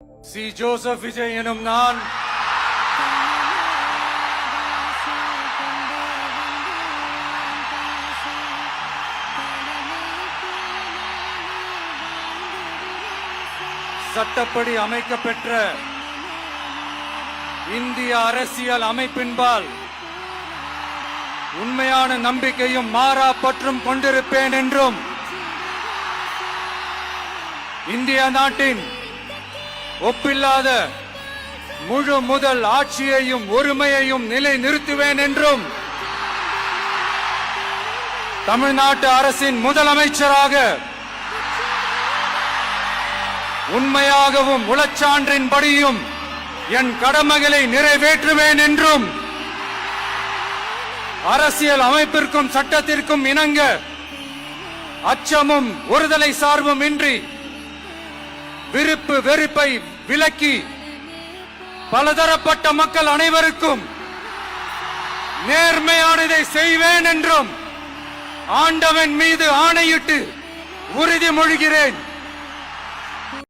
C Joseph Vijay எனும் நான் சட்டப்படி அமைக்கப்பெற்ற இந்திய அரசியல் அமைப்பின்பால் உண்மையான நம்பிக்கையும் மாறா பற்றும் கொண்டிருப்பேன் என்றும் இந்திய நாட்டின் ஒப்பில்லாத முழு முதல் ஆட்சியையும் ஒருமையையும் நிலை நிறுத்துவேன் என்றும் தமிழ்நாட்டு அரசின் முதலமைச்சராக உண்மையாகவும் உளச்சான்றின்படியும் என் கடமைகளை நிறைவேற்றுவேன் என்றும் அரசியல் அமைப்பிற்கும் சட்டத்திற்கும் இணங்க அச்சமும் ஒருதலை சார்பும் இன்றி விருப்பு வெறுப்பை விலக்கி பலதரப்பட்ட மக்கள் அனைவருக்கும் நேர்மையானதை செய்வேன் என்றும் ஆண்டவன் மீது ஆணையிட்டு உறுதிமொழிகிறேன்.